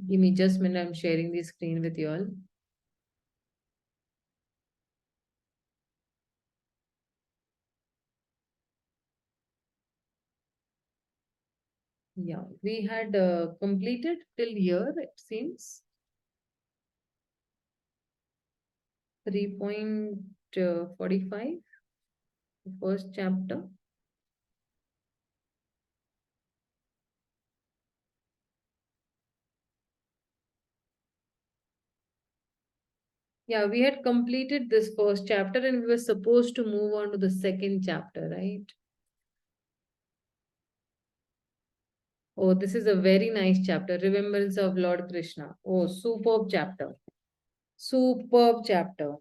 Give me just a minute. I'm sharing the screen with you all. Yeah, we had completed till here, it seems. 3.45, the first chapter. Yeah, we had completed this first chapter and we were supposed to move on to the second chapter, right? Oh, this is a very nice chapter, Remembrance of Lord Krishna. Oh, superb chapter. Superb chapter.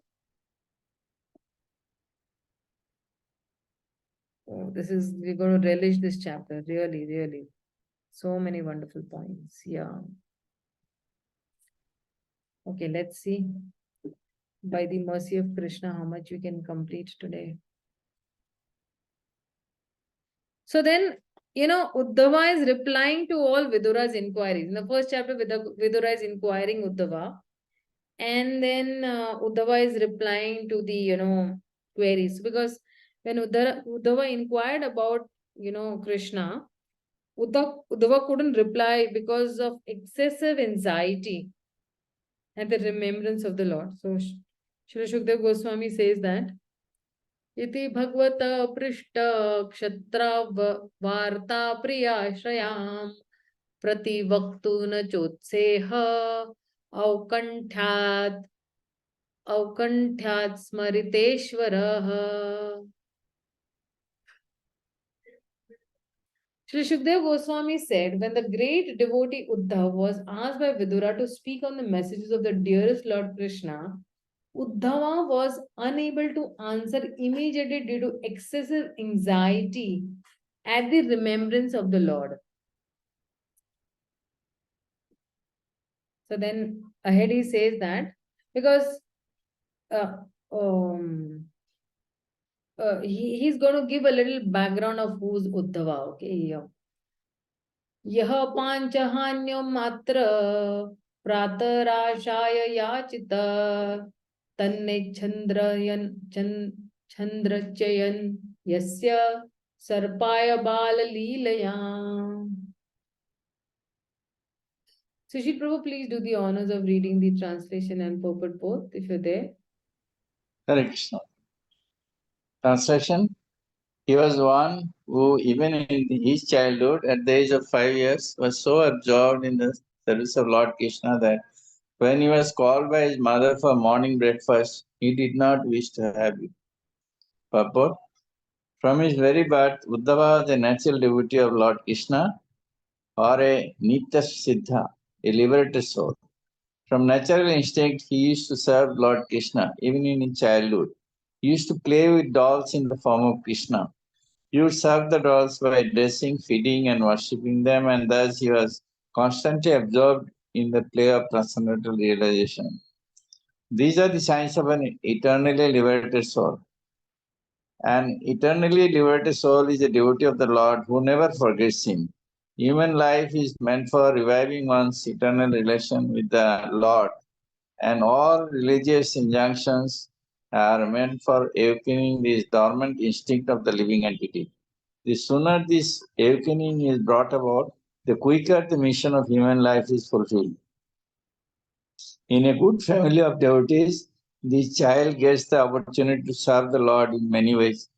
Oh, we're going to relish this chapter. Really, really. So many wonderful points. Yeah. Okay, let's see. By the mercy of Krishna, how much we can complete today. So then, Uddhava is replying to all Vidura's inquiries. In the first chapter, Vidura is inquiring Uddhava. And then Uddhava is replying to the, queries. Because when Uddhava inquired about, Krishna, Uddhava couldn't reply because of excessive anxiety and the remembrance of the Lord. So Srila Shukdev Goswami says that इति भगवत पृष्ठ क्षत्र वार्ता प्रियाश्रयाम प्रतिवक्तु न चोत्सेह औकंठ्यात् स्मरितेश्वरः. Sri Shukdev Goswami said, when the great devotee Uddhav was asked by Vidura to speak on the messages of the dearest Lord Krishna, Uddhava was unable to answer immediately due to excessive anxiety at the remembrance of the Lord. So then ahead he says that because he's going to give a little background of who's Uddhava. Okay, यह पांचहान्यो मात्र प्रातराशाय याचित तन्ने छंद्रचयन यस्य सर्पाय बाललीलया. Sushil Prabhu, please do the honors of reading the translation and purport both, if you're there. Hare Krishna. Translation. He was one who, even in his childhood, at the age of 5 years, was so absorbed in the service of Lord Krishna that when he was called by his mother for morning breakfast, he did not wish to have it. Purport. From his very birth, Uddhava was a natural devotee of Lord Krishna, or a Nitya Siddha, a liberated soul. From natural instinct, he used to serve Lord Krishna, even in his childhood. He used to play with dolls in the form of Krishna. He would serve the dolls by dressing, feeding, and worshipping them, and thus he was constantly absorbed in the play of transcendental realization. These are the signs of an eternally liberated soul. An eternally liberated soul is a devotee of the Lord who never forgets him. Human life is meant for reviving one's eternal relation with the Lord, and all religious injunctions are meant for awakening this dormant instinct of the living entity. The sooner this awakening is brought about, the quicker the mission of human life is fulfilled. In a good family of devotees, the child gets the opportunity to serve the Lord in many ways.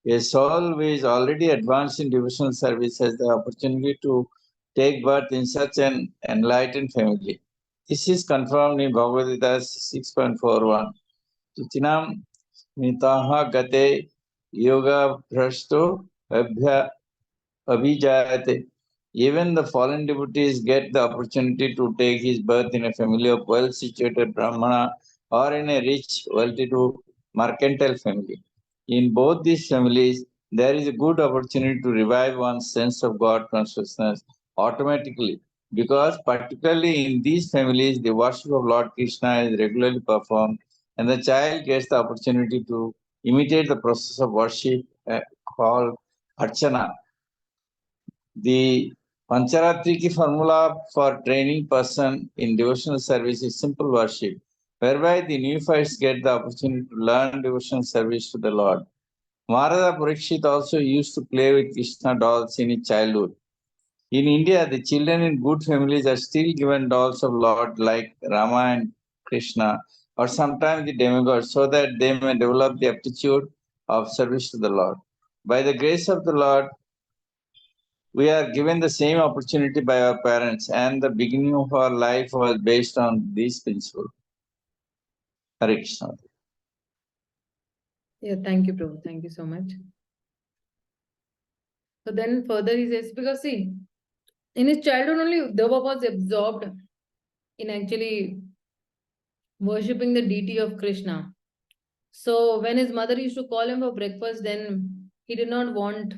A soul who is already advanced in devotional service has the opportunity to take birth in such an enlightened family. This is confirmed in Bhagavad-gītā 6.41. Chichinam mitaha gate yoga bhrashto abhijayate. Even the fallen devotees get the opportunity to take his birth in a family of well-situated Brahmana or in a rich, well-to-do mercantile family. In both these families, there is a good opportunity to revive one's sense of God consciousness automatically, because particularly in these families, the worship of Lord Krishna is regularly performed, and the child gets the opportunity to imitate the process of worship called archana. The Pancharatri ki formula for training person in devotional service is simple worship, whereby the neophytes get the opportunity to learn devotional service to the Lord. Maharada Parikshit also used to play with Krishna dolls in his childhood. In India, the children in good families are still given dolls of Lord like Rama and Krishna, or sometimes the demigods, so that they may develop the aptitude of service to the Lord. By the grace of the Lord, we are given the same opportunity by our parents, and the beginning of our life was based on these principles. Hare Krishna. Yeah, thank you, Prabhu. Thank you so much. So then further he says, because see, in his childhood only Uddhava was absorbed in actually worshipping the deity of Krishna. So when his mother used to call him for breakfast, then he did not want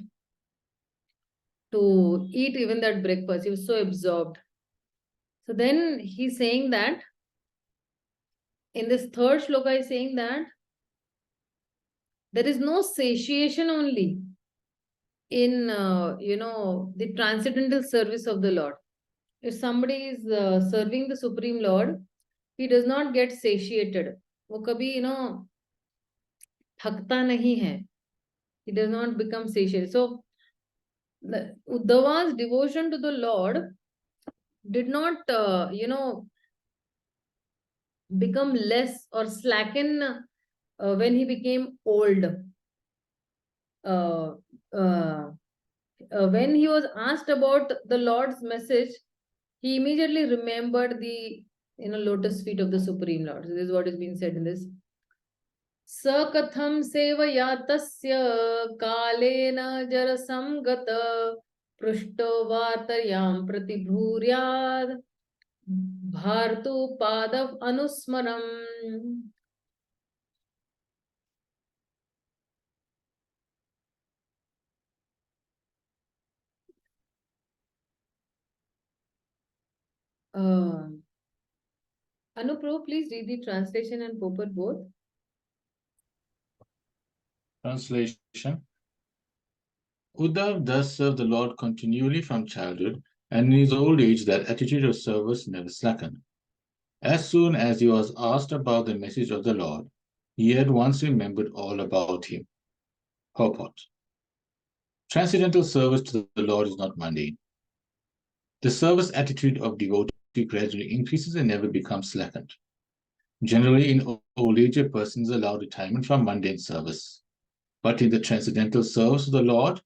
to eat even that breakfast. He was so absorbed. So then he's saying that in this third shloka, he's saying that there is no satiation only in the transcendental service of the Lord. If somebody is serving the Supreme Lord, he does not get satiated. वो कभी थकता नहीं है. He does not become satiated. So Uddhava's devotion to the Lord did not become less or slacken when he became old. When he was asked about the Lord's message, he immediately remembered the lotus feet of the Supreme Lord. So this is what is being said in this. Sakatham sevaya tasya kalena jarasam gata prushto vartayam pratibhuryad bhartu padav anusmaram. Anupro, please read the translation and purport both. Translation. Uddhav thus served the Lord continually from childhood, and in his old age that attitude of service never slackened. As soon as he was asked about the message of the Lord, he at once remembered all about him. Purport. Transcendental service to the Lord is not mundane. The service attitude of devotee gradually increases and never becomes slackened. Generally, in old age, a person is allowed retirement from mundane service. But in the transcendental service of the Lord,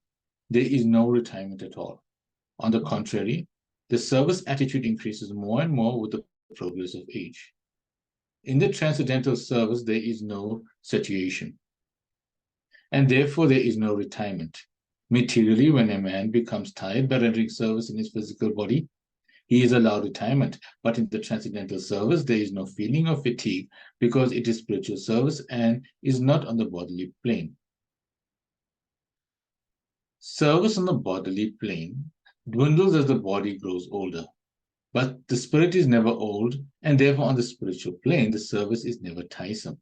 there is no retirement at all. On the contrary, the service attitude increases more and more with the progress of age. In the transcendental service, there is no saturation, and therefore there is no retirement. Materially, when a man becomes tired by rendering service in his physical body, he is allowed retirement, but in the transcendental service, there is no feeling of fatigue because it is spiritual service and is not on the bodily plane. Service on the bodily plane dwindles as the body grows older, but the spirit is never old, and therefore on the spiritual plane, the service is never tiresome.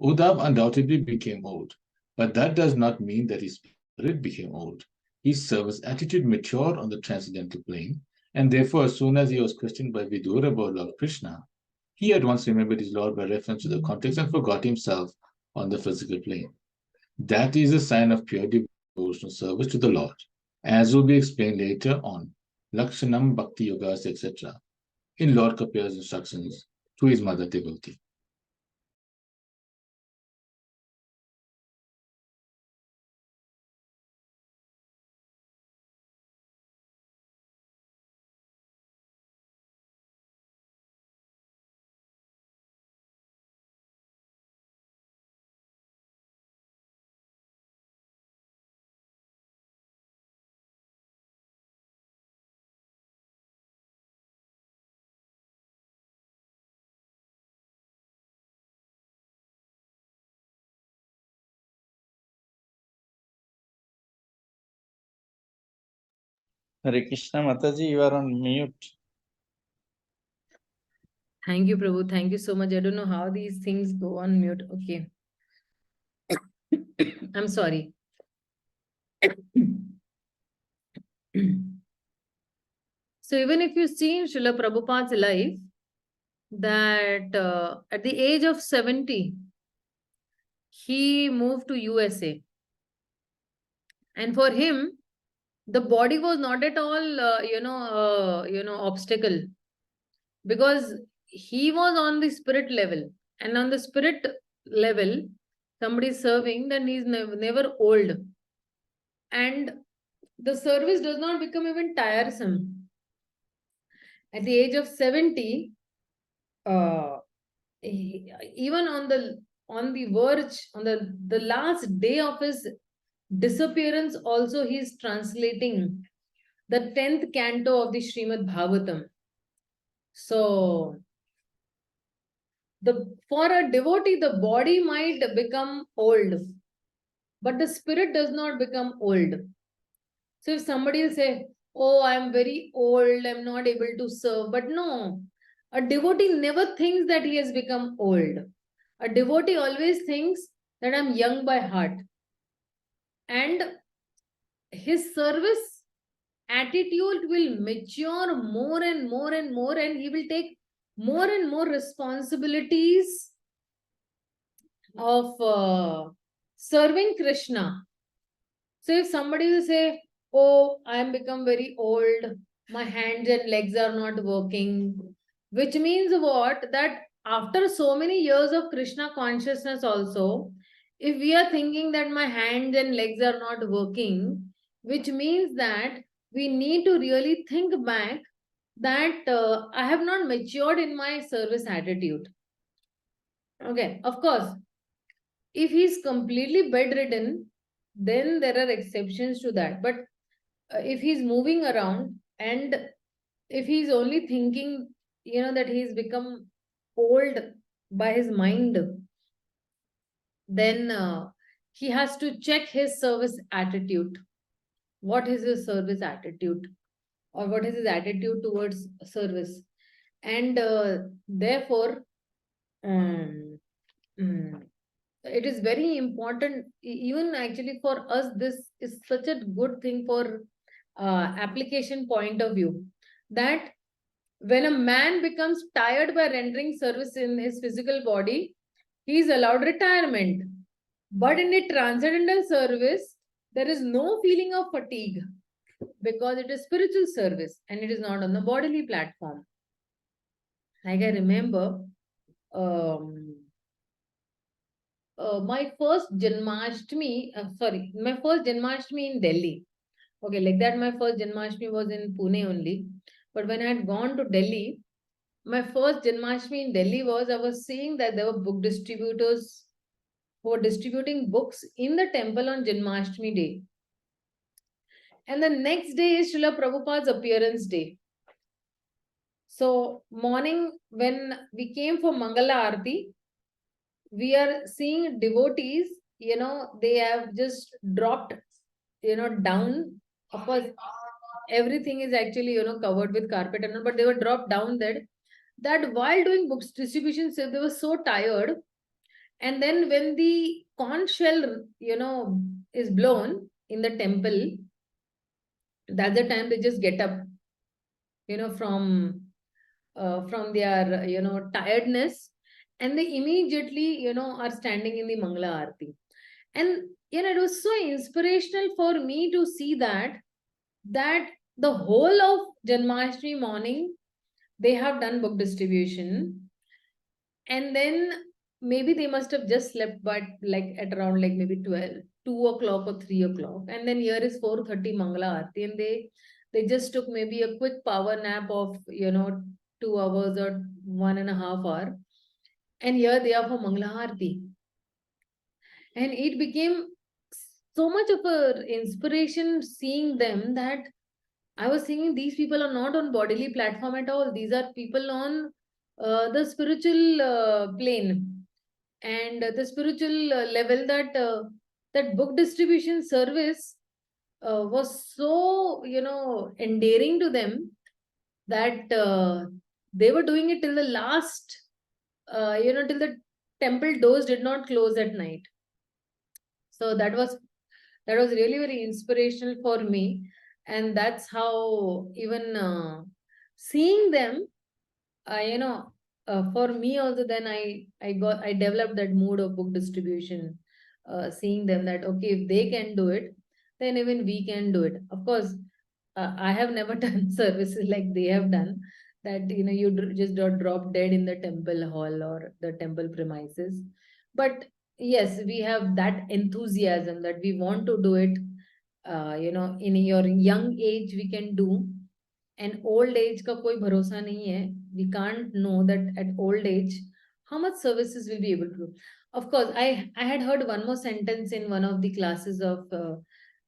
Uddhav undoubtedly became old, but that does not mean that his spirit became old. His service attitude matured on the transcendental plane, and therefore as soon as he was questioned by Vidura about Lord Krishna, he at once remembered his Lord by reference to the context and forgot himself on the physical plane. That is a sign of pure devotional service to the Lord, as will be explained later on, Lakshanam, Bhakti Yogas, etc., in Lord Kapil's instructions to his mother devotee. Hare Krishna, Mataji, you are on mute. Thank you, Prabhu. Thank you so much. I don't know how these things go on mute. Okay. I'm sorry. So even if you see in Srila Prabhupada's life, that at the age of 70, he moved to USA. And for him, the body was not at all, obstacle, because he was on the spirit level. And on the spirit level, somebody is serving, then he is never old. And the service does not become even tiresome. At the age of 70, even on the verge, on the last day of his disappearance, also he is translating the 10th canto of the Śrīmad-Bhāgavatam. So for a devotee, the body might become old, but the spirit does not become old. So if somebody will say, oh, I'm very old, I'm not able to serve. But no, a devotee never thinks that he has become old. A devotee always thinks that I'm young by heart. And his service attitude will mature more and more and more, and he will take more and more responsibilities of serving Krishna. So if somebody will say, oh, I am become very old, my hands and legs are not working, which means what? That after so many years of Krishna consciousness also, if we are thinking that my hands and legs are not working, which means that we need to really think back that I have not matured in my service attitude. Okay, of course, if he is completely bedridden, then there are exceptions to that. But if he's moving around, and if he's only thinking, that he's become old by his mind, then he has to check his service attitude. What is his service attitude? Or what is his attitude towards service? And therefore, um, mm, it is very important, even actually for us, this is such a good thing for application point of view, that when a man becomes tired by rendering service in his physical body, he is allowed retirement. But in a transcendental service, there is no feeling of fatigue, because it is spiritual service and it is not on the bodily platform. Like I remember, my first Janmashtami in Delhi. Okay, like that, my first Janmashtami was in Pune only. But when I had gone to Delhi, my first Janmashtami in Delhi I was seeing that there were book distributors who were distributing books in the temple on Janmashtami day. And the next day is Srila Prabhupada's appearance day. So morning, when we came for Mangala Aarti, we are seeing devotees, they have just dropped, down. Of course, everything is actually, covered with carpet and all, but they were dropped down there. That while doing books distribution, so they were so tired. And then when the conch shell, is blown in the temple, that's the time they just get up, from their, tiredness, and they immediately, are standing in the Mangala Aarti. And, it was so inspirational for me to see that the whole of Janmashtami morning, they have done book distribution. And then maybe they must have just slept, but like at around like maybe 2 o'clock or 3 o'clock. And then here is 4:30 Mangala Aarti, and they just took maybe a quick power nap of, 2 hours or 1.5 hours. And here they are for Mangala Aarti. And it became so much of an inspiration seeing them, that I was thinking these people are not on bodily platform at all. These are people on the spiritual plane, and the spiritual level, that book distribution service was so, endearing to them, that they were doing it till the last, till the temple doors did not close at night. So that was really very inspirational for me. And that's how even seeing them, for me also, then I developed that mood of book distribution, seeing them that, okay, if they can do it, then even we can do it. Of course, I have never done services like they have done, that, you just don't drop dead in the temple hall or the temple premises. But yes, we have that enthusiasm that we want to do it. In your young age, we can do. And old age का कोई भरोसा नहीं है. We can't know that at old age how much services we'll be able to do. Of course, I had heard one more sentence in one of the classes of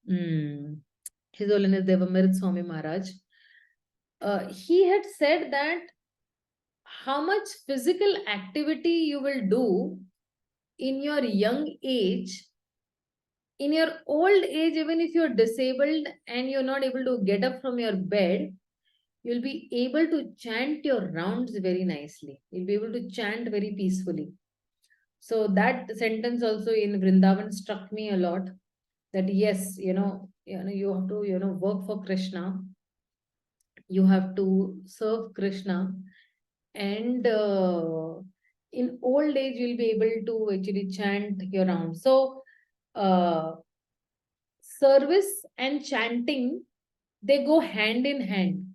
His Holiness Devamrit Swami Maharaj. He had said that how much physical activity you will do in your young age, in your old age, even if you're disabled and you're not able to get up from your bed, you'll be able to chant your rounds very nicely. You'll be able to chant very peacefully. So that sentence also in Vrindavan struck me a lot. That yes, you have to, work for Krishna. You have to serve Krishna, and in old age you'll be able to actually chant your rounds. So service and chanting, they go hand in hand.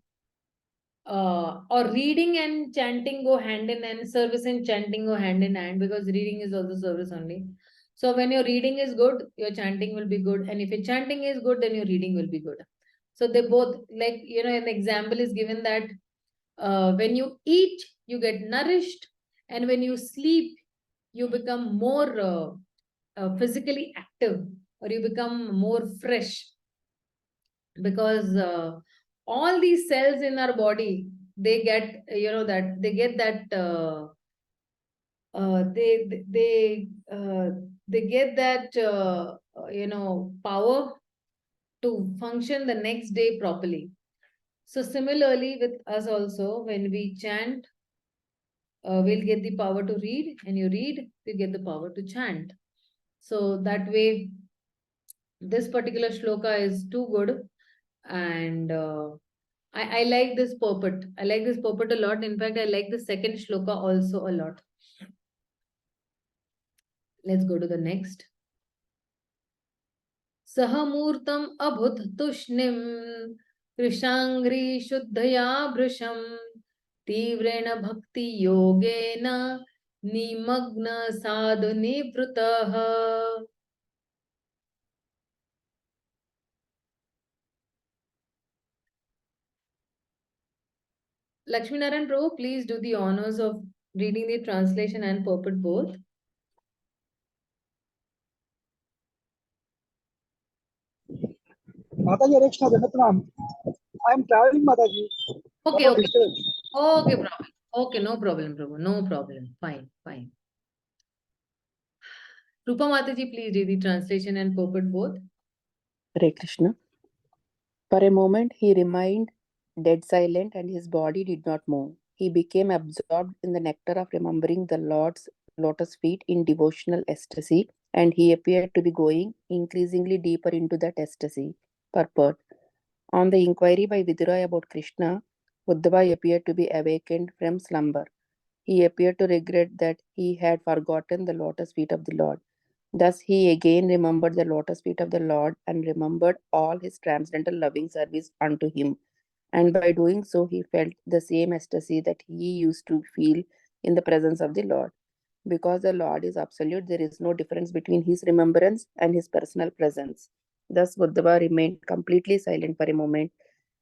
Or reading and chanting go hand in hand, service and chanting go hand in hand, because reading is also service only. So when your reading is good, your chanting will be good. And if your chanting is good, then your reading will be good. So they both, like, an example is given that when you eat, you get nourished. And when you sleep, you become more physically active, or you become more fresh. Because all these cells in our body, they get power to function the next day properly. So similarly with us also, when we chant, we'll get the power to read, and you read, you get the power to chant. So that way, this particular shloka is too good. And I like this purport. I like this purport a lot. In fact, I like the second shloka also a lot. Let's go to the next. Sahamurtam abhut tushnim krishangri shuddhaya bhrisham tivrena bhakti yogena nimagna sadhu nivrutaha. Lakshmi Narayan Prabhu, please do the honors of reading the translation and purport both. Mataji, I am traveling, Mataji. Okay. Okay, problem. Okay, no problem, Prabhu. No problem. Fine. Rupa Mataji, please read the translation and purport both. Hare Krishna. For a moment, he remained dead silent and his body did not move. He became absorbed in the nectar of remembering the Lord's lotus feet in devotional ecstasy, and he appeared to be going increasingly deeper into that ecstasy. Purport. On the inquiry by Vidura about Krishna, Uddhava appeared to be awakened from slumber. He appeared to regret that he had forgotten the lotus feet of the Lord. Thus he again remembered the lotus feet of the Lord and remembered all his transcendental loving service unto him. And by doing so, he felt the same ecstasy that he used to feel in the presence of the Lord. Because the Lord is absolute, there is no difference between his remembrance and his personal presence. Thus Uddhava remained completely silent for a moment,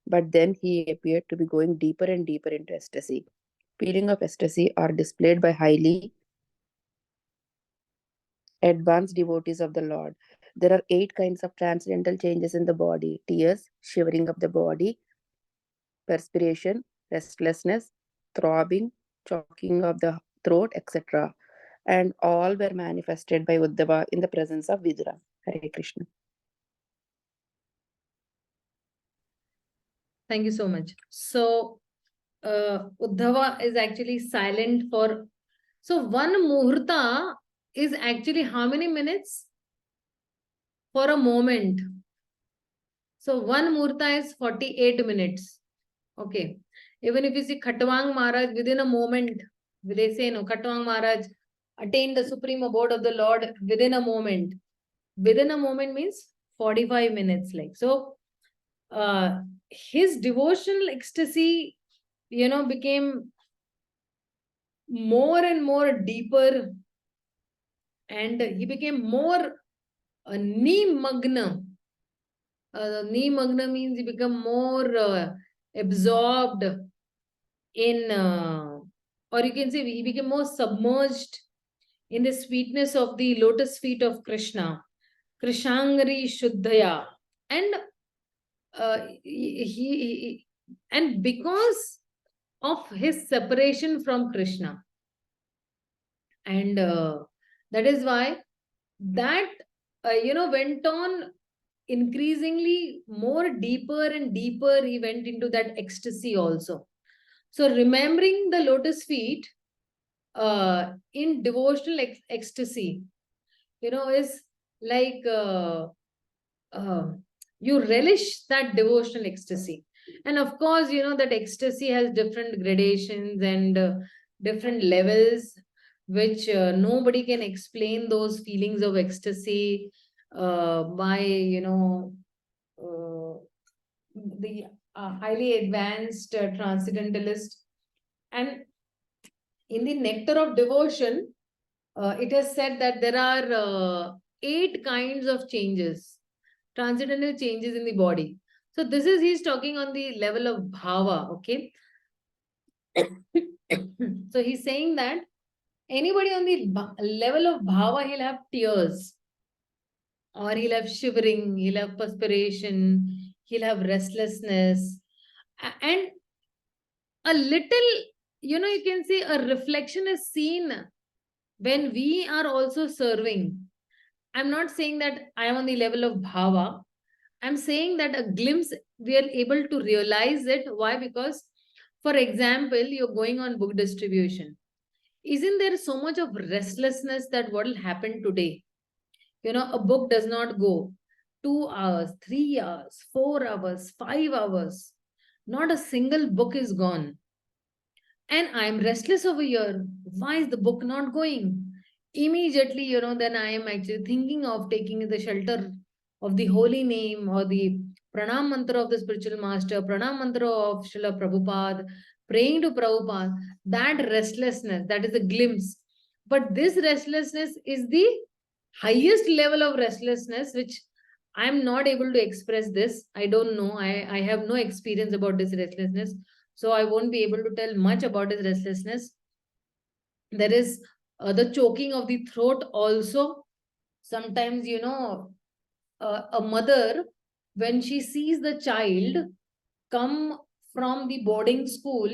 but then he appeared to be going deeper and deeper into ecstasy. Feeling of ecstasy are displayed by highly advanced devotees of the Lord. There are 8 kinds of transcendental changes in the body: tears, shivering of the body, perspiration, restlessness, throbbing, choking of the throat, etc. And all were manifested by Uddhava in the presence of Vidura. Hare Krishna. Thank you so much. So, Uddhava is actually silent for... So, one muhurta is actually how many minutes? For a moment. So, one muhurta is 48 minutes. Okay. Even if you see Khatwang Maharaj, within a moment, they say, no, Khatwang Maharaj attained the supreme abode of the Lord within a moment. Within a moment means 45 minutes. Like, so, his devotional ecstasy, became more and more deeper, and he became more nimagna. Nimagna means he became more absorbed in, or you can say he became more submerged in the sweetness of the lotus feet of Krishna, Krishangari Shuddhaya. And and because of his separation from Krishna, and that is why that went on increasingly more deeper and deeper. He went into that ecstasy also. So remembering the lotus feet in devotional ecstasy, is like you relish that devotional ecstasy. And of course, that ecstasy has different gradations and different levels, which nobody can explain those feelings of ecstasy by, the highly advanced transcendentalist. And in the Nectar of Devotion, it is said that there are 8 kinds of changes, transcendental changes in the body. So this is, he's talking on the level of bhava, okay? So he's saying that anybody on the level of bhava, he'll have tears, or he'll have shivering, he'll have perspiration, he'll have restlessness, and a little, you can see a reflection is seen when we are also serving. I'm not saying that I am on the level of bhava. I'm saying that a glimpse, we are able to realize it. Why? Because, for example, you're going on book distribution. Isn't there so much of restlessness that what will happen today? A book does not go 2 hours, 3 hours, 4 hours, 5 hours. Not a single book is gone. And I'm restless over here. Why is the book not going? Immediately, then I am actually thinking of taking the shelter of the holy name, or the pranam mantra of the spiritual master, pranam mantra of Srila Prabhupada, praying to Prabhupada. That restlessness, that is a glimpse. But this restlessness is the highest level of restlessness, which I am not able to express this. I don't know. I have no experience about this restlessness. So I won't be able to tell much about his restlessness. There is the choking of the throat also. Sometimes, a mother, when she sees the child come from the boarding school,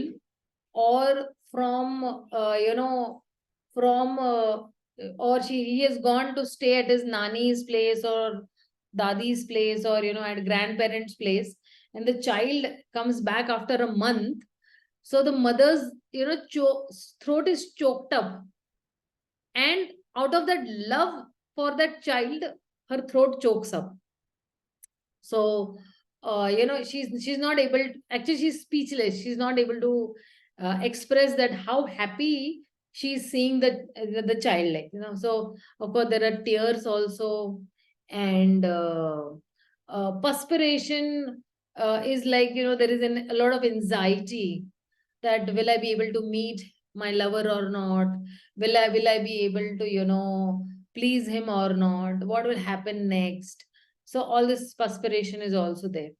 or from, or he has gone to stay at his nani's place, or dadi's place, or, at grandparents' place, and the child comes back after a month. So the mother's, throat is choked up. And out of that love for that child, her throat chokes up. So, she's not able to, actually she's speechless. She's not able to express that how happy she's seeing the child, like, So, of course, there are tears also. And perspiration is like, there is a lot of anxiety, that will I be able to meet my lover or not? Will I be able to, please him or not? What will happen next? So all this perspiration is also there.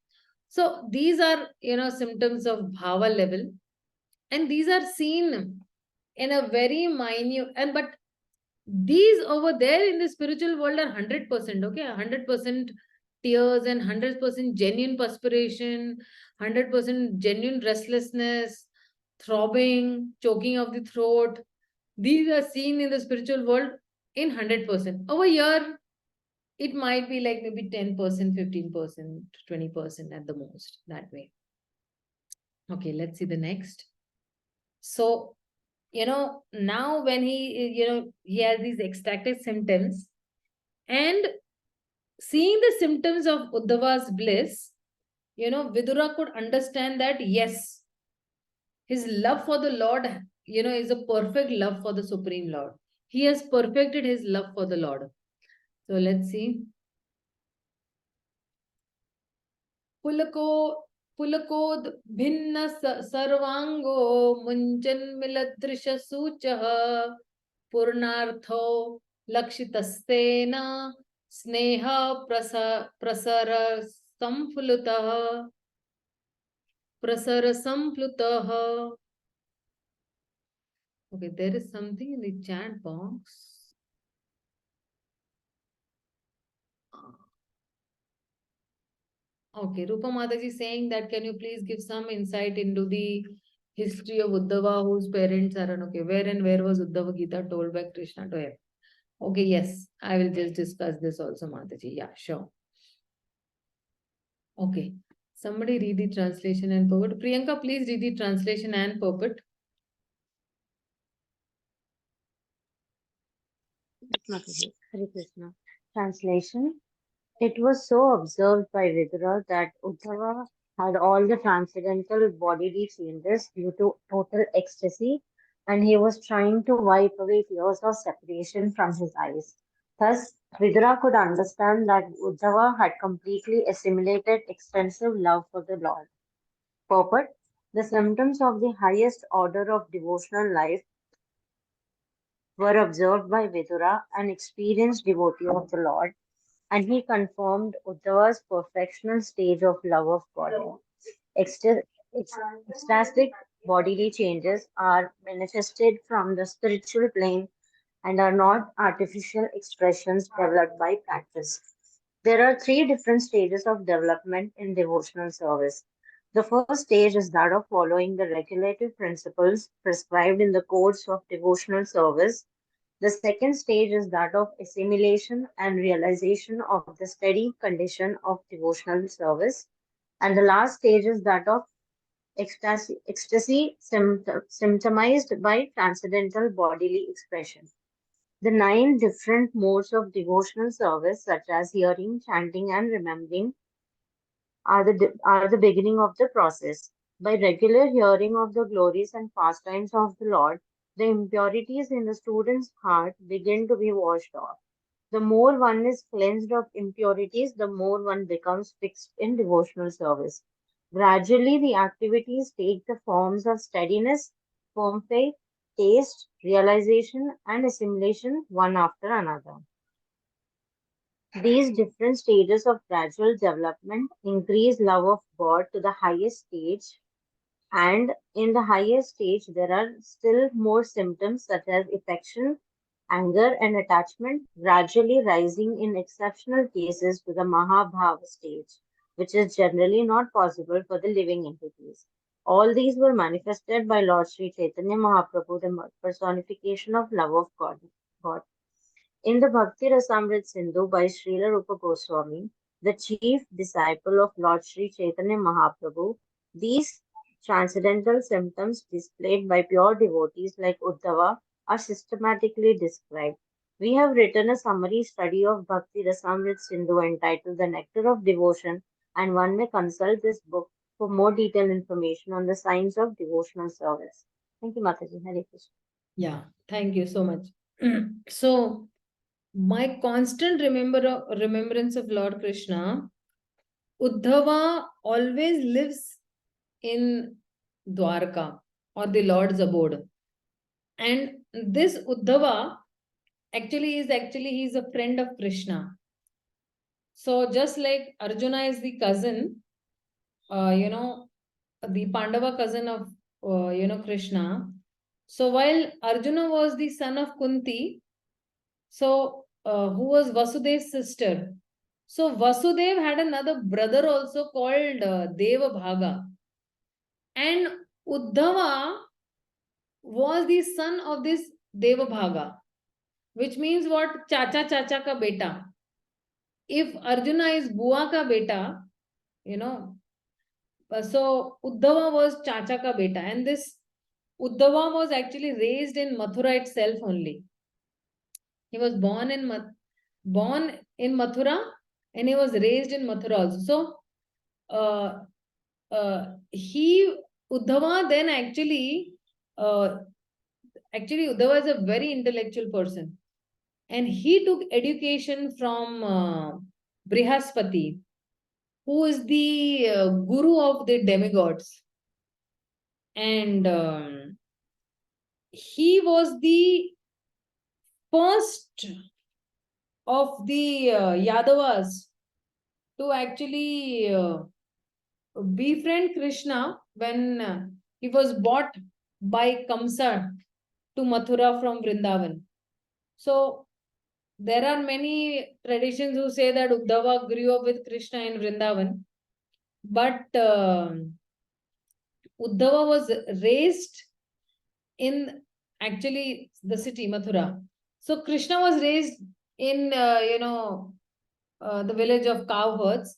So these are, symptoms of bhava level. And these are seen in a very minute, but these over there in the spiritual world are 100%, okay? 100% tears, and 100% genuine perspiration, 100% genuine restlessness, throbbing, choking of the throat. These are seen in the spiritual world in 100%. Over here, it might be like maybe 10%, 15%, 20% at the most, that way. Okay, let's see the next. So, now when he, he has these ecstatic symptoms, and seeing the symptoms of Uddhava's bliss, Vidura could understand that, yes, His love for the Lord, is a perfect love for the Supreme Lord. He has perfected his love for the Lord. So let's see. Pulakod bhinna sarvango munjan miladrisha suchaha purnartho lakshitastena sneha prasara samflutaha Okay, there is something in the chat box. Okay, Rupa Mataji saying that can you please give some insight into the history of Uddhava, whose parents are okay. Where and where was Uddhava Gita told by Krishna to him? Okay, yes, I will just discuss this also, Mataji. Yeah, sure. Okay, somebody read the translation and purport. Priyanka, please read the translation and purport. Hare Krishna. Translation. It was so observed by Vidura that Uddhava had all the transcendental bodily changes due to total ecstasy, and he was trying to wipe away tears of separation from his eyes. Thus, Vidura could understand that Uddhava had completely assimilated extensive love for the Lord. Purport. The symptoms of the highest order of devotional life were observed by Vidura, an experienced devotee of the Lord, and he confirmed Uddhava's perfectional stage of love of God. Ecstatic bodily changes are manifested from the spiritual plane and are not artificial expressions developed by practice. There are three different stages of development in devotional service. The first stage is that of following the regulative principles prescribed in the codes of devotional service. The second stage is that of assimilation and realization of the steady condition of devotional service. And the last stage is that of ecstasy symptomized by transcendental bodily expression. The 9 different modes of devotional service, such as hearing, chanting, and remembering, are the beginning of the process. By regular hearing of the glories and pastimes of the Lord, the impurities in the student's heart begin to be washed off. The more one is cleansed of impurities, the more one becomes fixed in devotional service. Gradually, the activities take the forms of steadiness, firm faith, taste, realization, and assimilation one after another. These different stages of gradual development increase love of God to the highest stage, and in the highest stage, there are still more symptoms such as affection, anger, and attachment, gradually rising in exceptional cases to the Mahabhava stage, which is generally not possible for the living entities. All these were manifested by Lord Śrī Caitanya Mahāprabhu, the personification of love of God. In the Bhakti Rasamrit Sindhu by Srila Rupa Goswami, the chief disciple of Lord Śrī Caitanya Mahāprabhu, these transcendental symptoms displayed by pure devotees like Uddhava are systematically described. We have written a summary study of Bhakti Rasamrit Sindhu entitled The Nectar of Devotion, and one may consult this book for more detailed information on the signs of devotional service. Thank you, Mataji. Hare Krishna. Yeah, thank you so much. So, my constant remembrance of Lord Krishna, Uddhava always lives in Dwarka, or the Lord's abode. And this Uddhava he's a friend of Krishna. So just like Arjuna is the cousin, the Pandava cousin of, Krishna. So while Arjuna was the son of Kunti, so who was Vasudev's sister. So Vasudev had another brother also called Deva-Bhaga. And Uddhava was the son of this Deva-Bhaga, which means what? Chacha ka beta. If Arjuna is Bua ka beta, so Uddhava was Chacha ka beta. And this Uddhava was actually raised in Mathura itself only. He was born in Mathura, and he was raised in Mathura also. So, Uddhava then actually Uddhava is a very intellectual person. And he took education from Brihaspati, who is the guru of the demigods. And he was the first of the Yadavas to actually befriend Krishna when he was bought by Kamsa to Mathura from Vrindavan. So there are many traditions who say that Uddhava grew up with Krishna in Vrindavan, but Uddhava was raised in actually the city Mathura. So Krishna was raised in the village of cowherds,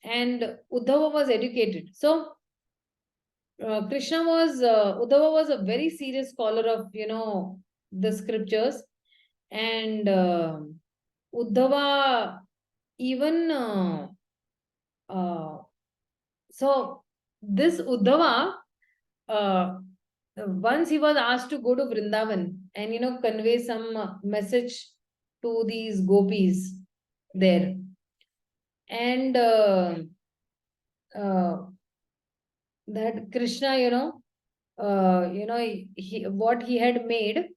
and Uddhava was educated. So Uddhava was a very serious scholar of the scriptures, and Uddhava even so this Uddhava once he was asked to go to Vrindavan and convey some message to these gopis there, and that Krishna what he had made,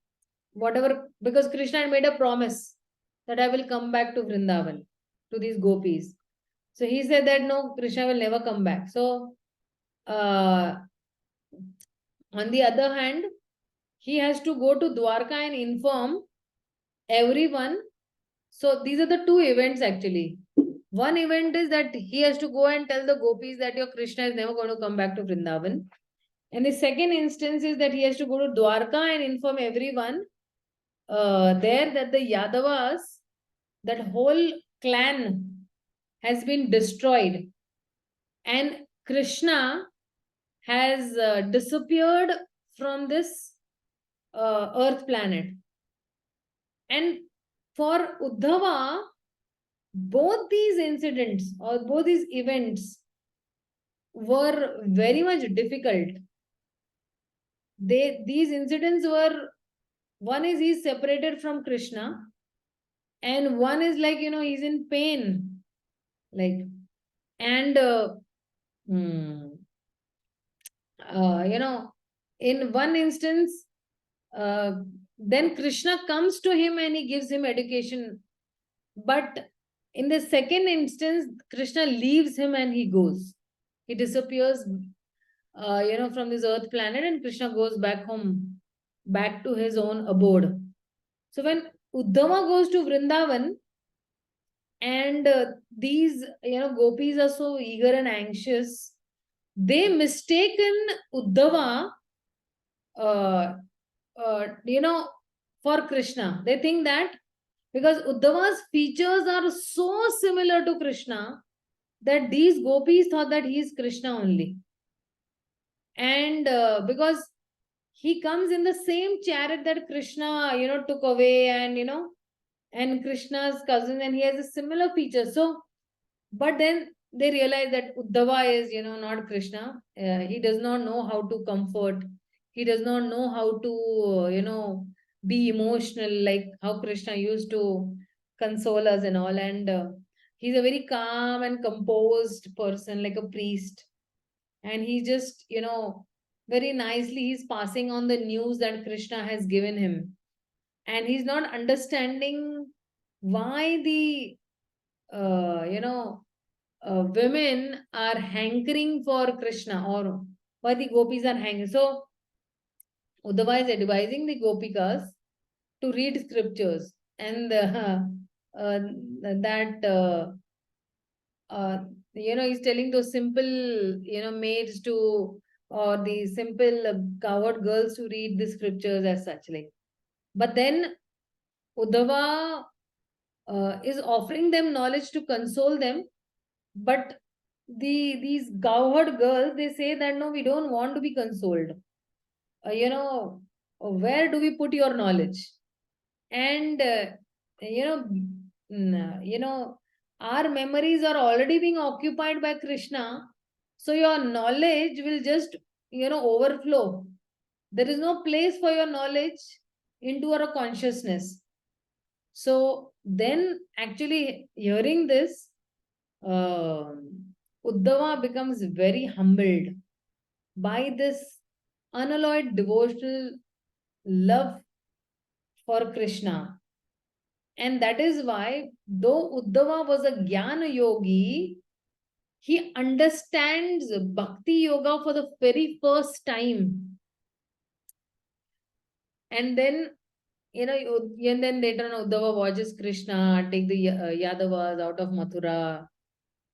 whatever, because Krishna had made a promise that I will come back to Vrindavan to these gopis. So he said that no, Krishna will never come back. So on the other hand, he has to go to Dwarka and inform everyone. So these are the two events actually. One event is that he has to go and tell the gopis that your Krishna is never going to come back to Vrindavan. And the second instance is that he has to go to Dwarka and inform everyone there that the Yadavas, that whole clan has been destroyed. And Krishna has disappeared from this earth planet. And for Uddhava, both these incidents or both these events were very much difficult. These incidents were, one is he's separated from Krishna, and one is like, he's in pain. And in one instance, then Krishna comes to him and he gives him education. But in the second instance, Krishna leaves him and he goes. He disappears, from this earth planet, and Krishna goes back home, back to his own abode. So when Uddhava goes to Vrindavan, and these, gopis are so eager and anxious, they mistaken Uddhava, for Krishna. They think that because Uddhava's features are so similar to Krishna, that these gopis thought that he is Krishna only. And because he comes in the same chariot that Krishna, took away, and Krishna's cousin, and he has a similar feature. So, but then they realize that Uddhava is, not Krishna. He does not know how to comfort. He does not know how to, be emotional, like how Krishna used to console us and all. And he's a very calm and composed person, like a priest. And he just, very nicely, he's passing on the news that Krishna has given him. And he's not understanding why the, women are hankering for Krishna, or why the gopis are hankering. So, Uddhava is advising the gopikas to read scriptures, and he's telling those simple, maids to, or the simple cowherd girls to read the scriptures as such. But then Uddhava is offering them knowledge to console them, but these cowherd girls, they say that no, we don't want to be consoled. Where do we put your knowledge? And our memories are already being occupied by Krishna, so your knowledge will just overflow. There is no place for your knowledge into our consciousness. So then actually hearing this, Uddhava becomes very humbled by this unalloyed devotional love for Krishna. And that is why, though Uddhava was a Jnana yogi, he understands Bhakti Yoga for the very first time. And then, and then later on, Uddhava watches Krishna take the Yadavas out of Mathura,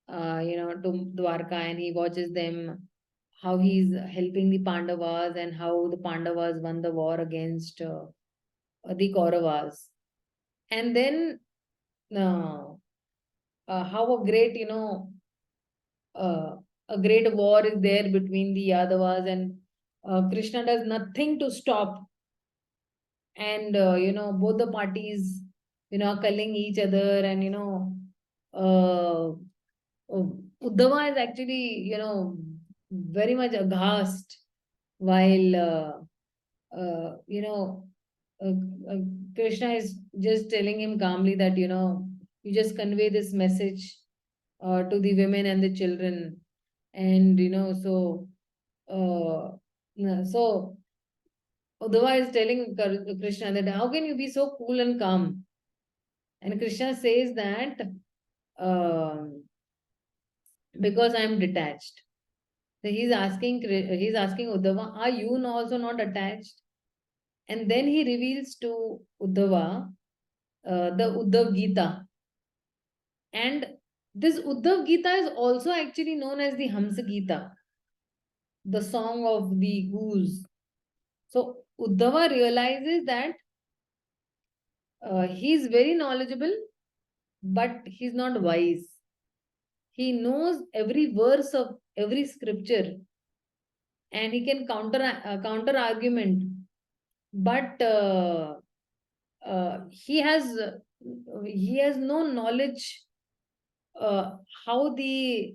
to Dwarka, and he watches them, how he's helping the Pandavas and how the Pandavas won the war against the Kauravas. And then how a great, a great war is there between the Yadavas, and Krishna does nothing to stop. And, both the parties, are killing each other, and, Uddhava is actually, very much aghast while, Krishna is just telling him calmly that, you just convey this message to the women and the children. And, so Uddhava is telling Krishna that how can you be so cool and calm? And Krishna says that because I am detached. So he's asking Uddhava, are you also not attached? And then he reveals to Uddhava the Uddhav-gītā. And this Uddhav-gītā is also actually known as the Hamsa-gītā, the song of the goose. So Uddhava realizes that he is very knowledgeable, but he's not wise. He knows every verse of every scripture, and he can counter argument, but he has no knowledge how the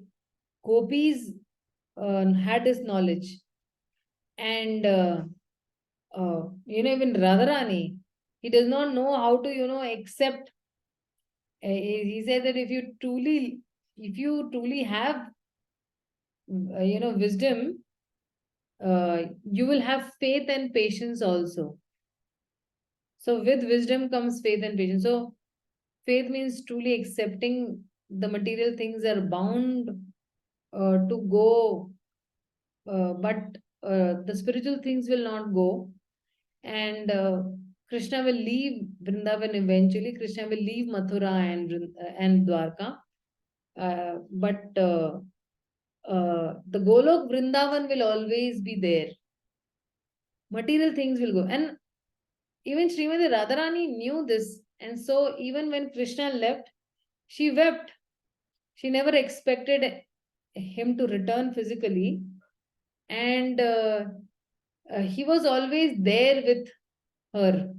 gopis had this knowledge. And even Radharani, he does not know how to accept. He said that if you truly have wisdom, you will have faith and patience also. So with wisdom comes faith and patience. So faith means truly accepting the material things are bound to go, but the spiritual things will not go. And Krishna will leave Vrindavan eventually. Krishna will leave Mathura and Dwarka. But the Golok Vrindavan will always be there. Material things will go. And even Srimati Radharani knew this. And so even when Krishna left, she wept. She never expected him to return physically. And he was always there with her.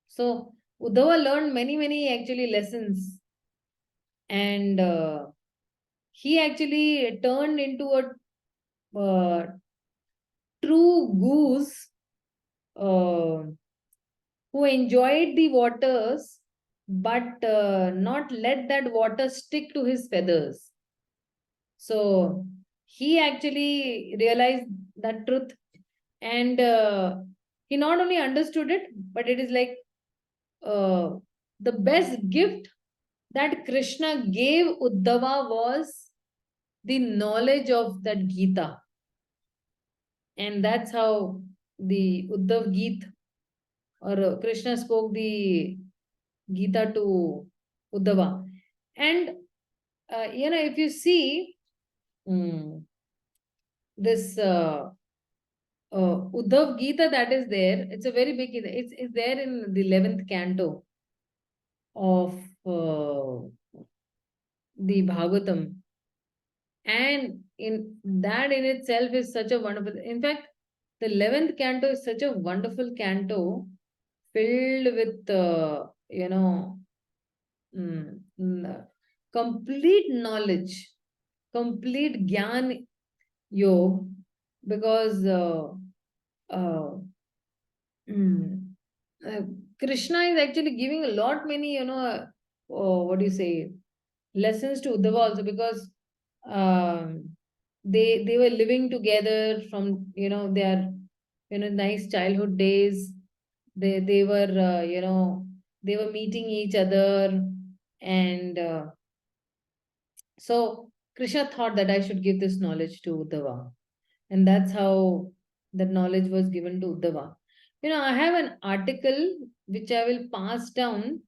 So Uddhava learned many actually lessons. And he actually turned into a true goose who enjoyed the waters, but not let that water stick to his feathers. So he actually realized that truth, and he not only understood it, but it is like the best gift that Krishna gave Uddhava was the knowledge of that Gita. And that's how the Uddhav Gita, or Krishna spoke the Gita to Uddhava. And if you see this Uddhav Gita that is there, it's a very big Gita. It's there in the 11th canto of the Bhagavatam. And in that in itself is such a wonderful, in fact, the 11th canto is such a wonderful canto filled with, complete knowledge, complete Gyan Yoga, because Krishna is actually giving a lot many, what do you say, lessons to Uddhava also, because they were living together from their nice childhood days. They were they were meeting each other, and so Krishna thought that I should give this knowledge to Uddhava, and that's how that knowledge was given to Uddhava. I have an article which I will pass down.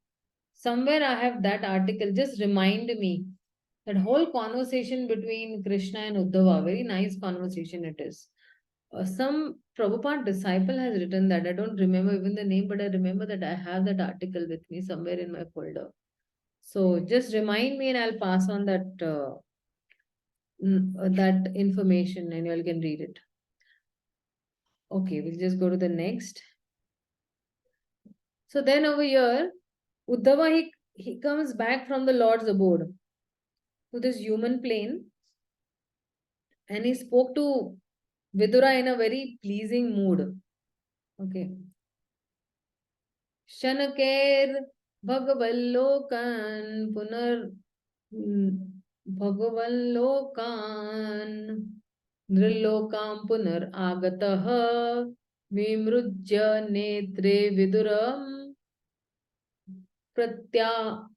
Somewhere I have that article. Just remind me that whole conversation between Krishna and Uddhava. Very nice conversation it is. Some Prabhupada disciple has written that. I don't remember even the name, but I remember that I have that article with me somewhere in my folder. So just remind me and I'll pass on that information and you all can read it. Okay, we'll just go to the next. So then over here, Uddhava, he comes back from the Lord's abode to this human plane, and he spoke to Vidura in a very pleasing mood. Okay. Shanaker Bhagavallokan Punar Bhagavallokan Nrilokam Punar Agataha Vimrujya Netre Viduram Pratyaho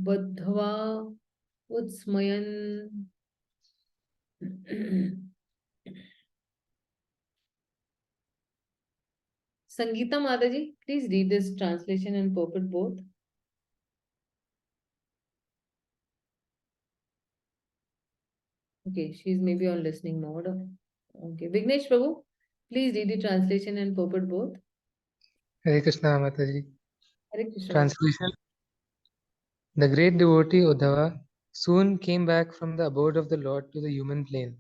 Badhva Utsmayan. Sangeeta Mataji, please read this translation and purport both. Okay, she's maybe on listening mode. Okay, Vignesh Prabhu, please read the translation and purport both. Hare Krishna Mataji. Hare Krishna. Translation. The great devotee Uddhava soon came back from the abode of the Lord to the human plane,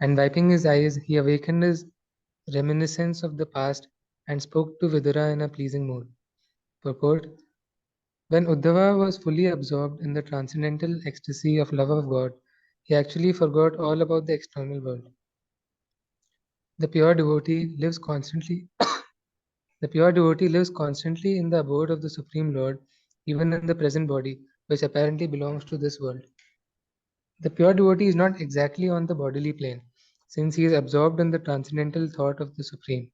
and wiping his eyes, he awakened his reminiscence of the past and spoke to Vidura in a pleasing mood. Purport. When Uddhava was fully absorbed in the transcendental ecstasy of love of God, he actually forgot all about the external world. The pure devotee lives constantly in the abode of the Supreme Lord, even in the present body, which apparently belongs to this world. The pure devotee is not exactly on the bodily plane, since he is absorbed in the transcendental thought of the Supreme.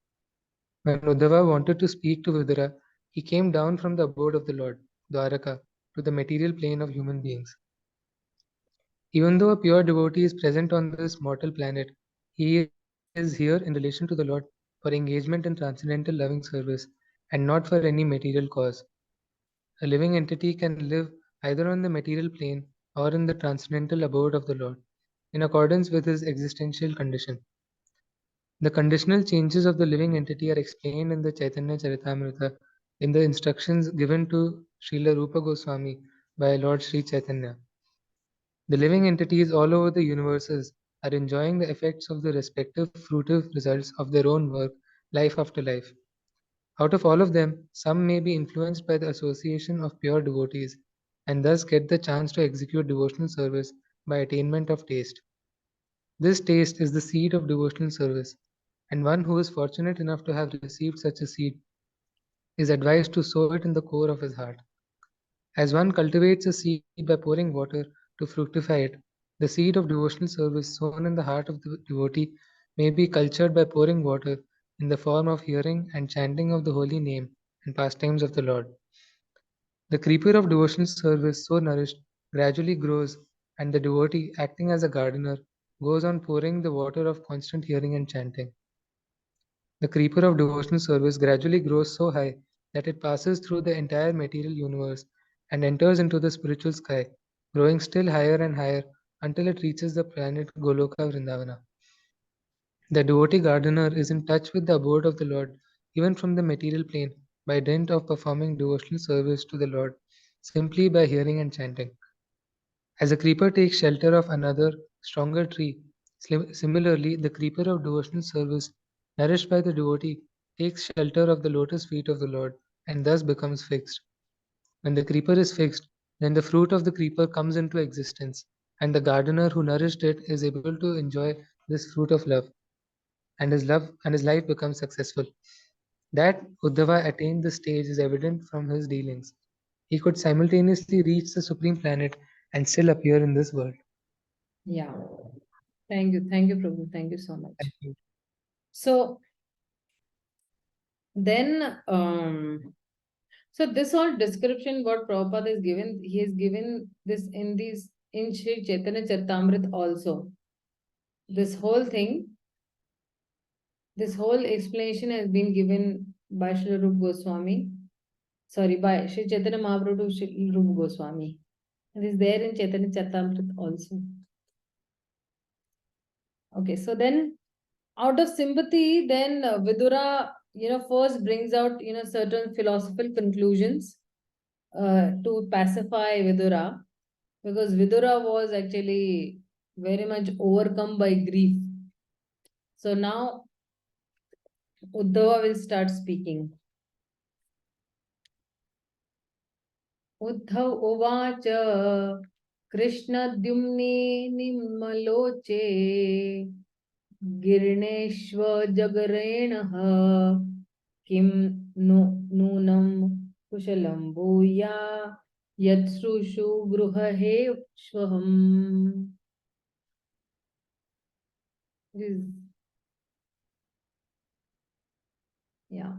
When Uddhava wanted to speak to Vidura, he came down from the abode of the Lord, Dwaraka, to the material plane of human beings. Even though a pure devotee is present on this mortal planet, he is here in relation to the Lord for engagement in transcendental loving service and not for any material cause. A living entity can live either on the material plane or in the transcendental abode of the Lord, in accordance with his existential condition. The conditional changes of the living entity are explained in the Chaitanya Charitamrita in the instructions given to Srila Rupa Goswami by Lord Śrī Caitanya. The living entities all over the universes are enjoying the effects of the respective fruitive results of their own work, life after life. Out of all of them, some may be influenced by the association of pure devotees and thus get the chance to execute devotional service by attainment of taste. This taste is the seed of devotional service, and one who is fortunate enough to have received such a seed is advised to sow it in the core of his heart. As one cultivates a seed by pouring water to fructify it, the seed of devotional service sown in the heart of the devotee may be cultured by pouring water in the form of hearing and chanting of the holy name and pastimes of the Lord. The creeper of devotional service, so nourished, gradually grows, and the devotee, acting as a gardener, goes on pouring the water of constant hearing and chanting. The creeper of devotional service gradually grows so high that it passes through the entire material universe and enters into the spiritual sky, growing still higher and higher until it reaches the planet Goloka Vrindavana. The devotee gardener is in touch with the abode of the Lord, even from the material plane, by dint of performing devotional service to the Lord, simply by hearing and chanting. As a creeper takes shelter of another, stronger tree, similarly, the creeper of devotional service, nourished by the devotee, takes shelter of the lotus feet of the Lord and thus becomes fixed. When the creeper is fixed, then the fruit of the creeper comes into existence, and the gardener who nourished it is able to enjoy this fruit of love, and his life becomes successful. That Uddhava attained this stage is evident from his dealings. He could simultaneously reach the supreme planet and still appear in this world. Yeah. Thank you, Prabhu. Thank you so much. Thank you. So then, so this whole description what Prabhupada is given, he has given this in Śrī Caitanya Charitamrita also. This whole thing, this whole explanation has been given by Śrīla Rupa Goswami. Sorry, by Śrī Caitanya Mahāprabhu to Śrīla Rupa Goswami. It is there in Chaitanya Charitamrita also. Okay, so then out of sympathy, then Vidura, first brings out, certain philosophical conclusions to pacify Vidura, because Vidura was actually very much overcome by grief. So now Uddhava will start speaking. Uddhav uvacha Krishna Dyumni Nimmaloche Girneshva Jagarenaha Kim Nunam Kushalam Bhuya Yatsrushu Gruhahe Swaham. Yeah.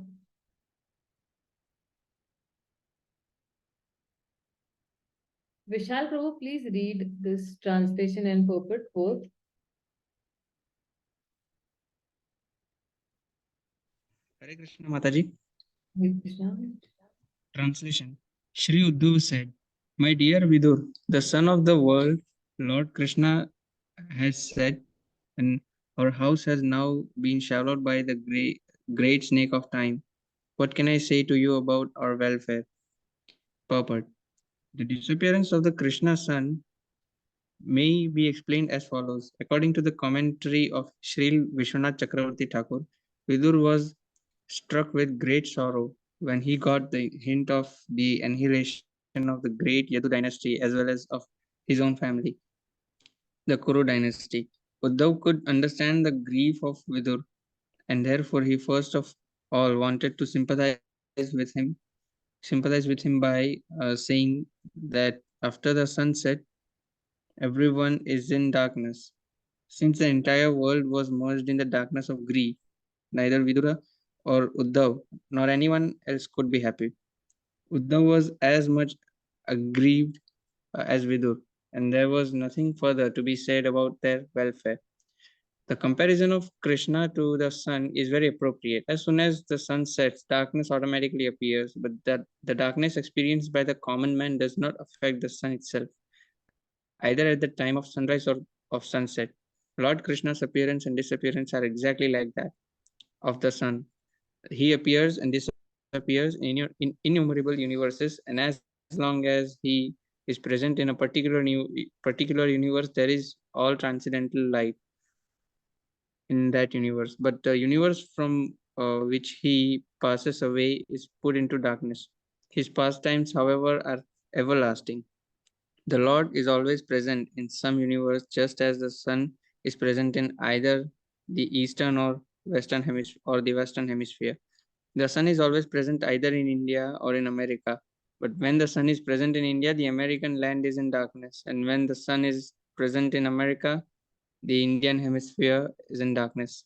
Vishal Prabhu, please read this translation and purport both. Hare Krishna Mataji. Hare Krishna. Translation. Shri Uddhava said, "My dear Vidur, the son of the world, Lord Krishna has said, and our house has now been swallowed by the great snake of time. What can I say to you about our welfare?" Purport. The disappearance of the Krishna son may be explained as follows. According to the commentary of Sri Vishwanath Chakravarti Thakur, Vidur was struck with great sorrow when he got the hint of the annihilation of the great Yadu dynasty as well as of his own family, the Kuru dynasty. Uddhav could understand the grief of Vidur, and therefore he first of all wanted to sympathize with him by saying that after the sunset, everyone is in darkness. Since the entire world was merged in the darkness of grief, neither Vidura or Uddhav nor anyone else could be happy. Uddhav was as much aggrieved as Vidur, and there was nothing further to be said about their welfare. The comparison of Krishna to the sun is very appropriate. As soon as the sun sets, darkness automatically appears, but the darkness experienced by the common man does not affect the sun itself, either at the time of sunrise or of sunset. Lord Krishna's appearance and disappearance are exactly like that of the sun. He appears and disappears in innumerable universes, and as long as he is present in a particular universe, there is all transcendental light in that universe. But the universe from which he passes away is put into darkness. His pastimes, however, are everlasting. The Lord is always present in some universe, just as the sun is present in either the eastern or western hemisphere. The sun is always present either in India or in America. But when the sun is present in India, the American land is in darkness. And when the sun is present in America, the Indian hemisphere is in darkness.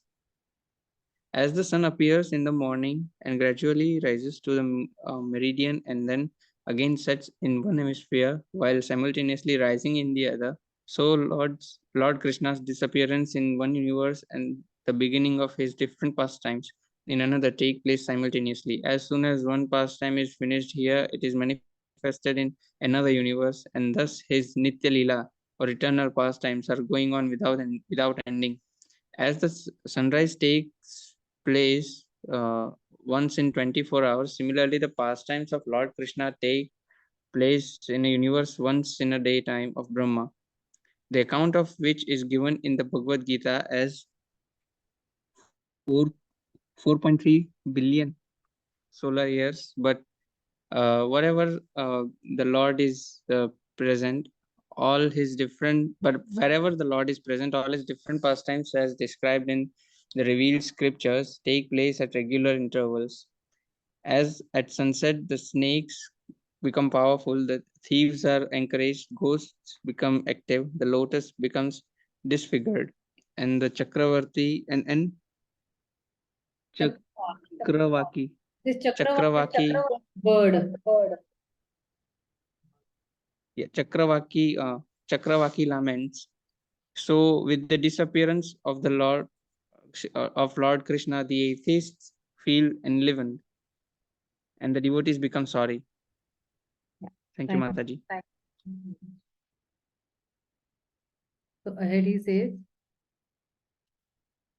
As the sun appears in the morning and gradually rises to the meridian and then again sets in one hemisphere while simultaneously rising in the other, so Lord Krishna's disappearance in one universe and the beginning of his different pastimes in another take place simultaneously. As soon as one pastime is finished here, it is manifested in another universe, and thus his Nitya Lila or eternal pastimes are going on without ending. As the sunrise takes place once in 24 hours, similarly the pastimes of Lord Krishna take place in a universe once in a daytime of Brahma, the account of which is given in the Bhagavad-gītā as 4.3 billion solar years. But whatever the Lord is present, all his different, but wherever the Lord is present, all his different pastimes as described in the revealed scriptures take place at regular intervals. As at sunset, the snakes become powerful, the thieves are encouraged, ghosts become active, the lotus becomes disfigured, and the Chakravarti and Chakravaki. This Chakravaki, bird. yeah, Chakravaki laments. So, with the disappearance of the Lord of Lord Krishna, the atheists feel enlivened, and the devotees become sorry. Thank you, Mataji. So ahead he says,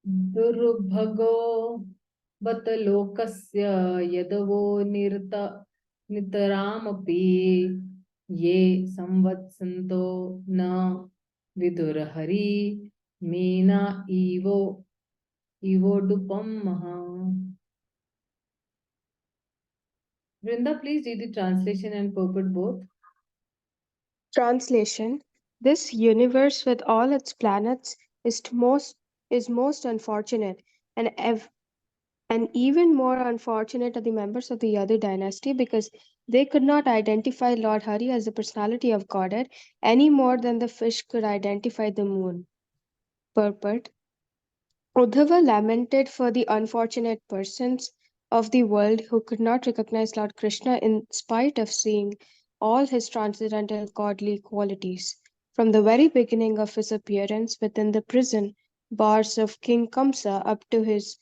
Durbhago Batalokasya Yadavo Nitaramapi Ye Samvatsanto Na Vidurahari Meena Evo Dupam Maha. Vrinda, please read the translation and purport both. Translation: This universe with all its planets is most unfortunate, and even more unfortunate are the members of the other dynasty because they could not identify Lord Hari as the personality of Godhead any more than the fish could identify the moon. Purport: Uddhava lamented for the unfortunate persons of the world who could not recognize Lord Krishna in spite of seeing all his transcendental godly qualities. From the very beginning of his appearance within the prison bars of King Kamsa up to his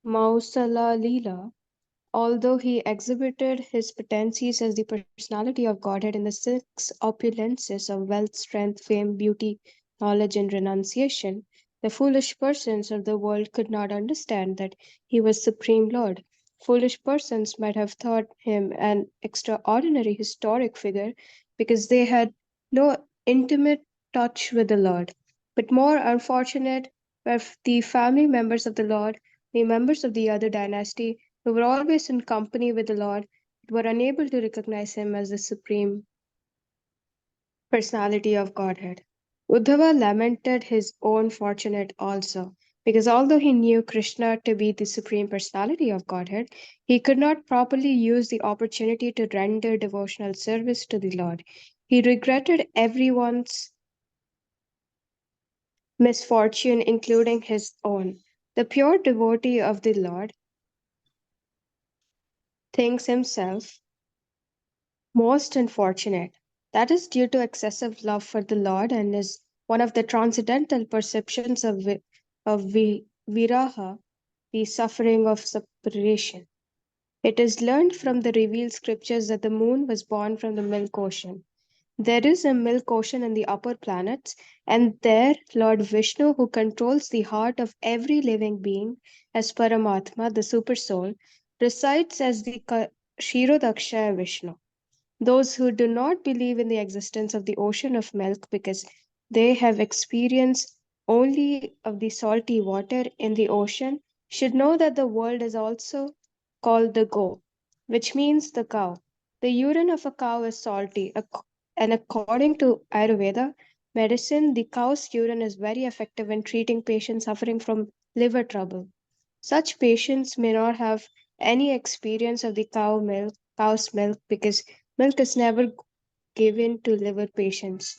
Mausala Leela, although he exhibited his potencies as the personality of Godhead in the six opulences of wealth, strength, fame, beauty, knowledge, and renunciation, the foolish persons of the world could not understand that he was Supreme Lord. Foolish persons might have thought him an extraordinary historic figure because they had no intimate touch with the Lord. But more unfortunate were the family members of the Lord, the members of the other dynasty, who were always in company with the Lord, but were unable to recognize him as the Supreme Personality of Godhead. Uddhava lamented his own fortune also, because although he knew Krishna to be the Supreme Personality of Godhead, he could not properly use the opportunity to render devotional service to the Lord. He regretted everyone's misfortune, including his own. The pure devotee of the Lord thinks himself most unfortunate. That is due to excessive love for the Lord and is one of the transcendental perceptions of viraha, the suffering of separation. It is learned from the revealed scriptures that the moon was born from the milk ocean. There is a milk ocean in the upper planets, and there Lord Vishnu, who controls the heart of every living being as Paramatma, the super soul, resides as the Kshirodakshaya Vishnu. Those who do not believe in the existence of the ocean of milk because they have experience only of the salty water in the ocean should know that the world is also called the go, which means the cow. The urine of a cow is salty, and according to Ayurveda medicine, the cow's urine is very effective in treating patients suffering from liver trouble. Such patients may not have any experience of the cow's milk because milk is never given to liver patients.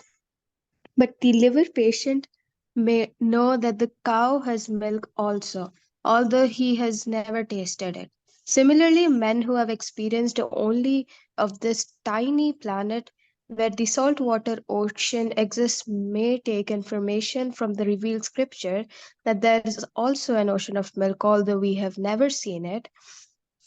But the liver patient may know that the cow has milk also, although he has never tasted it. Similarly, men who have experienced only of this tiny planet where the saltwater ocean exists may take information from the revealed scripture that there is also an ocean of milk, although we have never seen it.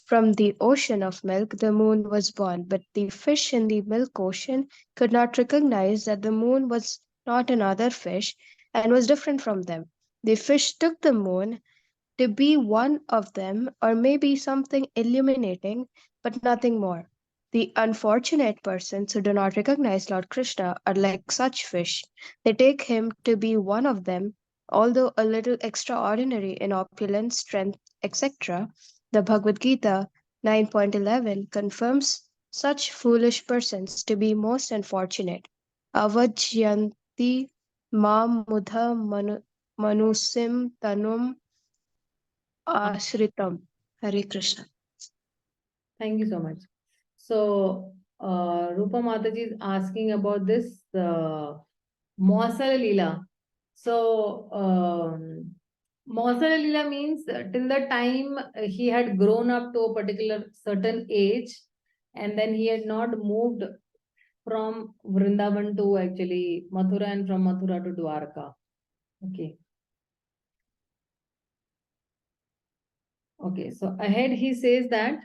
From the ocean of milk, the moon was born, but the fish in the milk ocean could not recognize that the moon was not another fish and was different from them. The fish took the moon to be one of them, or maybe something illuminating, but nothing more. The unfortunate persons who do not recognize Lord Krishna are like such fish. They take him to be one of them, although a little extraordinary in opulence, strength, etc. The Bhagavad-gītā 9.11 confirms such foolish persons to be most unfortunate. avajyanti ma mudha manusim tanum ashritam. Hare Krishna. Thank you so much. So, Rupa Mataji is asking about this Mausala Leela. So, Mausala Leela means till the time he had grown up to a particular certain age, and then he had not moved from Vrindavan to actually Mathura, and from Mathura to Dwarka. Okay. Okay, so ahead he says that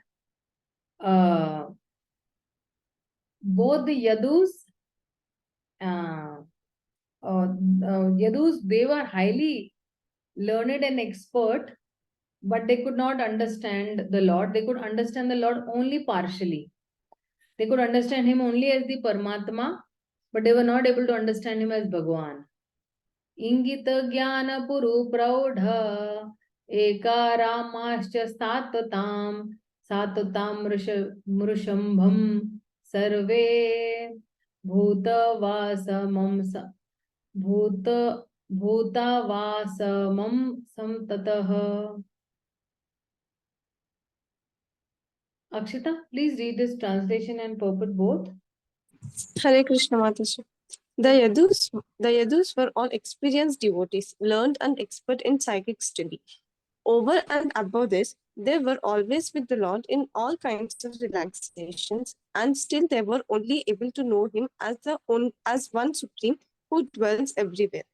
both the Yadus, they were highly learned and expert, but they could not understand the Lord. They could understand the Lord only partially. They could understand him only as the Paramatma, but they were not able to understand him as Bhagavan. Ingita Jnana Puru Praudha Ekaramascha Satatam Mrushambham Sarve Bhutavasamam Bhutavasamam Samtatah. Akshita, please read this translation and purport both. Hare Krishna Mataji. The Yadus were all experienced devotees, learned and expert in psychic study. Over and above this, they were always with the Lord in all kinds of relaxations, and still they were only able to know him as one supreme who dwells everywhere.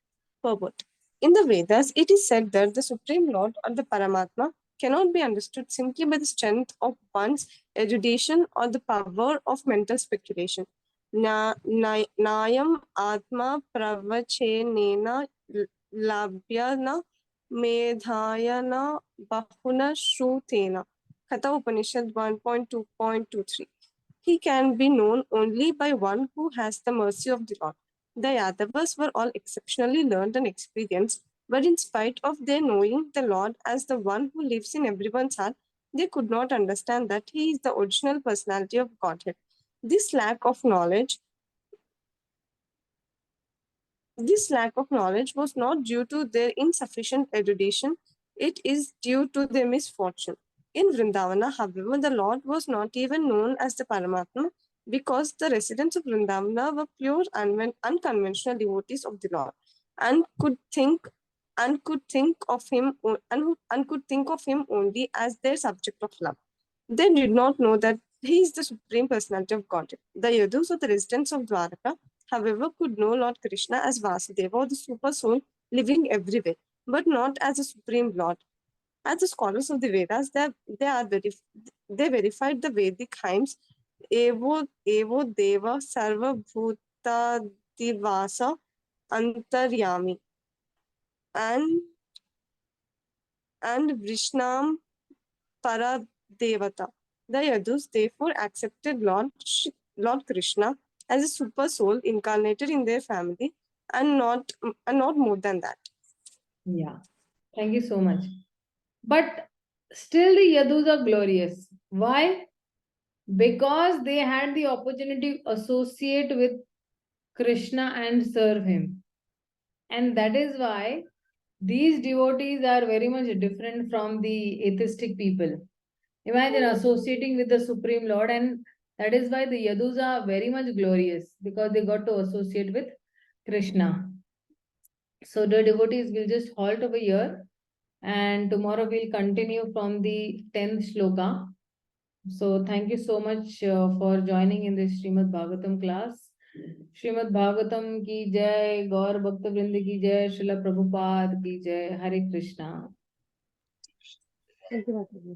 Purport. In the Vedas, it is said that the Supreme Lord or the Paramatma cannot be understood simply by the strength of one's erudition or the power of mental speculation. Nayam Atma Pravachenena Labhyana Medhayana Bahuna Shrutena. Katha Upanishad 1.2.23. He can be known only by one who has the mercy of the Lord. The Yadavas were all exceptionally learned and experienced, but in spite of their knowing the Lord as the one who lives in everyone's heart, they could not understand that he is the original personality of Godhead. This lack of knowledge was not due to their insufficient erudition, it is due to their misfortune. In Vrindavana, however, the Lord was not even known as the Paramatma because the residents of Vrindavana were pure unconventional devotees of the Lord and could think of him only as their subject of love. They did not know that he is the Supreme Personality of Godhead. The Yadus, or the residents of Dwaraka, however, could know Lord Krishna as Vasudeva, or the super soul living everywhere, but not as a Supreme Lord. As the scholars of the Vedas, they verified the Vedic hymns Evo Deva Sarva Bhuta Divasa Antaryami and Vishnam Paradevata. The Yadus therefore accepted Lord Krishna as a super soul incarnated in their family and not more than that. Yeah, thank you so much. But still the Yadus are glorious. Why? Because they had the opportunity to associate with Krishna and serve him. And that is why these devotees are very much different from the atheistic people. Imagine associating with the Supreme Lord, and that is why the Yadus are very much glorious, because they got to associate with Krishna. So the devotees will just halt over here, and tomorrow we'll continue from the 10th shloka. So thank you so much for joining in this Śrīmad-Bhāgavatam class. Śrīmad-Bhāgavatam ki jai, Gaur Bhakta Vrind ki jai, Srila Prabhupada ki jai, Hare Krishna. Thank you, Mataji.